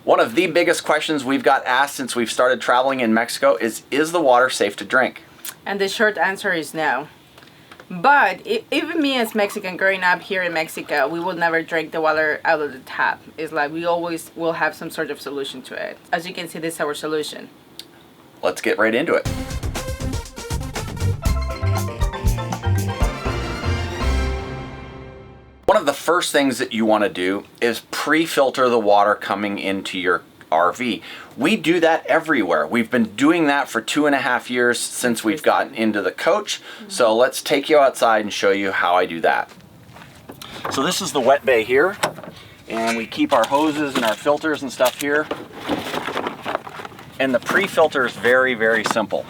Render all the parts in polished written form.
One of the biggest questions we've got asked since we've started traveling in Mexico is the water safe to drink? And the short answer is no. But even me as Mexican growing up here in Mexico, we will never drink the water out of the tap. It's like we always will have some sort of solution to it. As you can see, this is our solution. Let's get right into it. One of the first things that you want to do is pre-filter the water coming into your RV. We do that everywhere. We've been doing that for 2.5 years since we've gotten into the coach. So let's take you outside and show you how I do that. So this is the wet bay here, and we keep our hoses and our filters and stuff here. And the pre-filter is very, very simple.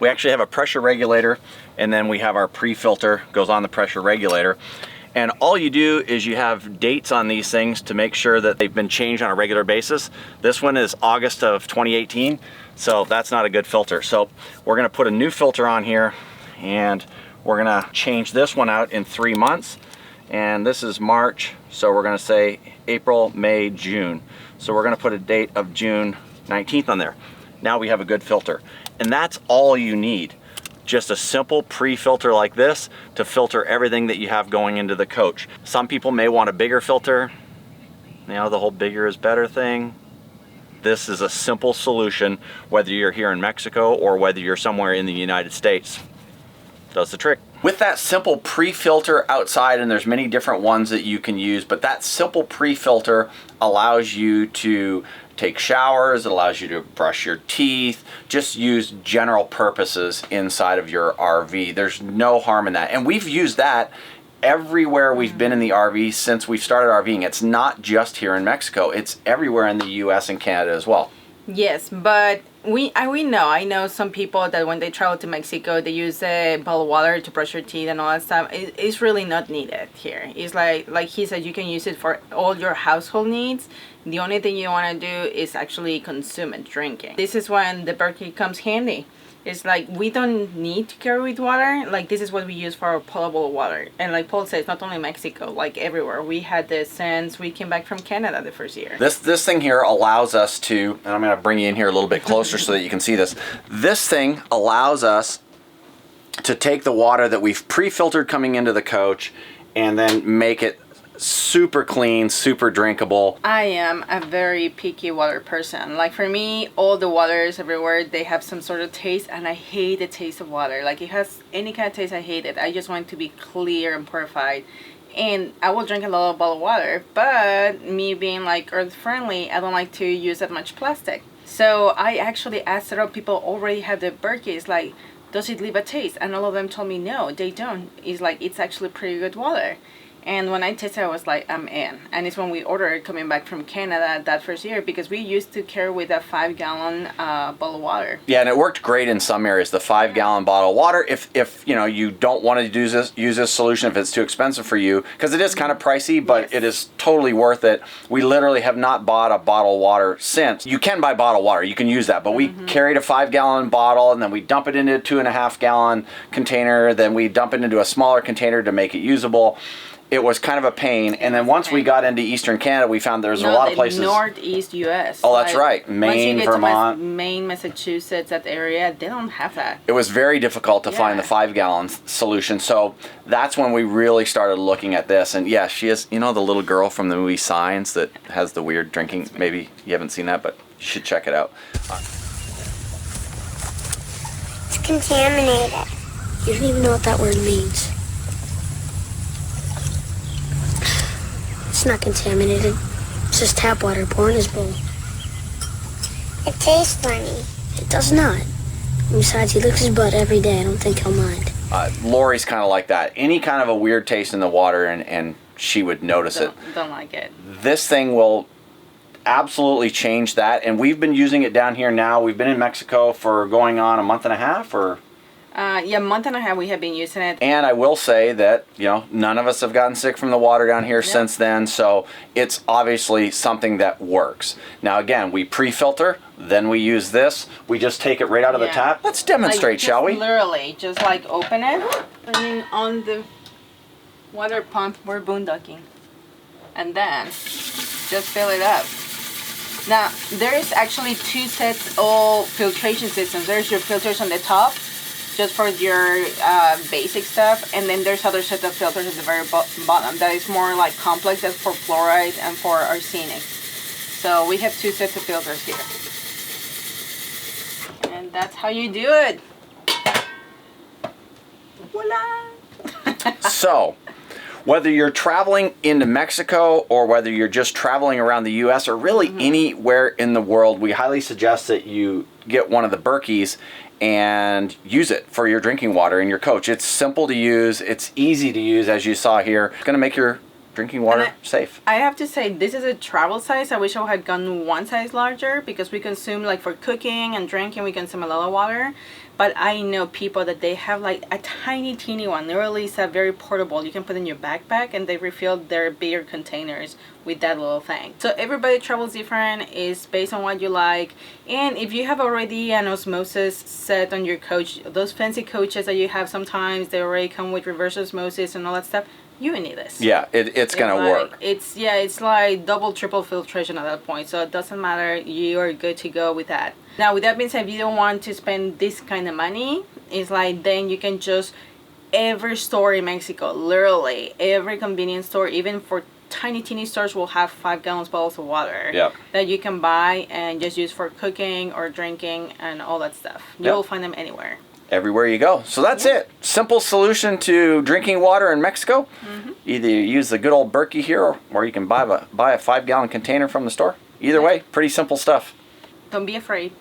We actually have a pressure regulator, and then we have our pre-filter goes on the pressure regulator. And all you do is you have dates on these things to make sure that they've been changed on a regular basis. This one is August of 2018, so that's not a good filter. So we're gonna put a new filter on here, and we're gonna change this one out in 3 months. And this is March, so we're gonna say April, May, June. So we're gonna put a date of June 19th on there. Now we have a good filter. And that's all you need. Just a simple pre-filter like this to filter everything that you have going into the coach. Some people may want a bigger filter, you know, the whole bigger is better thing. This is a simple solution, whether you're here in Mexico or whether you're somewhere in the United States. Does the trick. With that simple pre-filter outside, and there's many different ones that you can use, but that simple pre-filter allows you to take showers, it allows you to brush your teeth, just use general purposes inside of your RV. There's no harm in that. And we've used that everywhere we've been in the RV since we've started RVing. It's not just here in Mexico, it's everywhere in the US and Canada as well. Yes, but I know some people that when they travel to Mexico, they use a bottle of water to brush your teeth and all that stuff. It's really not needed here. It's like he said, you can use it for all your household needs. The only thing you want to do is actually consume it, drinking. This is when the Berkey comes handy. It's like we don't need to carry with water. Like this is what we use for our potable water. And like Paul says, not only Mexico, like everywhere. We had this since we came back from Canada the first year. This thing here allows us to, and I'm going to bring you in here a little bit closer so that you can see this. This thing allows us to take the water that we've pre-filtered coming into the coach and then make it super clean, super drinkable. I am a very picky water person. Like for me, all the waters everywhere, they have some sort of taste, and I hate the taste of water. Like it has any kind of taste, I hate it. I just want it to be clear and purified. And I will drink a lot of bottled water, but me being like earth friendly, I don't like to use that much plastic. So I actually asked several people already have the Berkeys, like, does it leave a taste? And all of them told me no, they don't. It's like, it's actually pretty good water. And when I tasted it, I was like, I'm in. And it's when we ordered coming back from Canada that first year, because we used to carry with a 5-gallon bottle of water. Yeah, and it worked great in some areas, the 5-gallon bottle of water. If you know, you don't want to use this solution, if it's too expensive for you, because it is kind of pricey, but yes, it is totally worth it. We literally have not bought a bottle of water since. You can buy bottled water, you can use that, but we carried a 5-gallon bottle, and then we dump it into a 2.5-gallon container, then we dump it into a smaller container to make it usable. It was kind of a pain, and then once we got into Eastern Canada, we found there's a lot of places. Northeast U.S. Oh, that's right. Maine, Vermont. Maine, Massachusetts, that area, they don't have that. It was very difficult to find the 5-gallon solution, so that's when we really started looking at this. And yeah, she is, you know, the little girl from the movie Signs that has the weird drinking. Maybe you haven't seen that, but you should check it out. It's contaminated. You don't even know what that word means. It's not contaminated. It's just tap water poured in his bowl. It tastes funny. It does not. And besides, he licks his butt every day. I don't think he'll mind. Lori's kind of like that. Any kind of a weird taste in the water, and she would notice it. Don't like it. This thing will absolutely change that, and we've been using it down here now. We've been in Mexico for going on a month and a half, or yeah, a month and a half we have been using it. And I will say that, you know, none of us have gotten sick from the water down here since then, so it's obviously something that works. Now again, we pre-filter, then we use this. We just take it right out of the tap. Let's demonstrate, shall we? Literally, just like open it, and then on the water pump, we're boondocking. And then just fill it up. Now, there's actually two sets of filtration systems. There's your filters on the top, just for your basic stuff, and then there's other set of filters at the very bottom that is more like complex. That's for fluoride and for arsenic. So we have two sets of filters here, and that's how you do it. Voila! So, whether you're traveling into Mexico or whether you're just traveling around the US or really anywhere in the world, we highly suggest that you get one of the Berkeys and use it for your drinking water in your coach. It's simple to use, it's easy to use, as you saw here. It's gonna make your drinking water safe. I have to say, this is a travel size. I wish I had gone one size larger, because we consume, like for cooking and drinking, we consume a lot of water. But I know people that they have like a tiny teeny one. Literally, it's a very portable. You can put in your backpack and they refill their bigger containers with that little thing. So everybody travels different. It's based on what you like. And if you have already an osmosis set on your coach, those fancy coaches that you have sometimes, they already come with reverse osmosis and all that stuff. You need this. Yeah, it's gonna work. It's like double, triple filtration at that point. So it doesn't matter. You are good to go with that. Now, with that being said, if you don't want to spend this kind of money, it's like then you can just every store in Mexico, literally every convenience store, even for tiny teeny stores, will have 5-gallon bottles of water that you can buy and just use for cooking or drinking and all that stuff. You'll find them anywhere. Everywhere you go. So that's it. Simple solution to drinking water in Mexico. Either you use the good old Berkey here, or you can buy a 5-gallon container from the store. Either way, pretty simple stuff. Don't be afraid.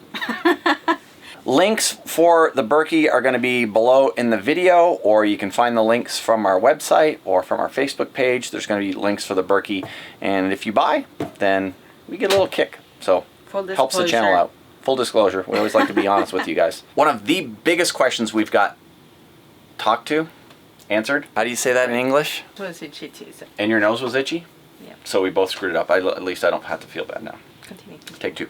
Links for the Berkey are going to be below in the video, or you can find the links from our website or from our Facebook page. There's going to be links for the Berkey, and if you buy, then we get a little kick. So helps the channel out. Full disclosure, we always like to be honest with you guys. One of the biggest questions we've got answered. How do you say that in English? Was it itchy? And your nose was itchy? Yeah. So we both screwed it up. At least I don't have to feel bad now. Continue. Take two.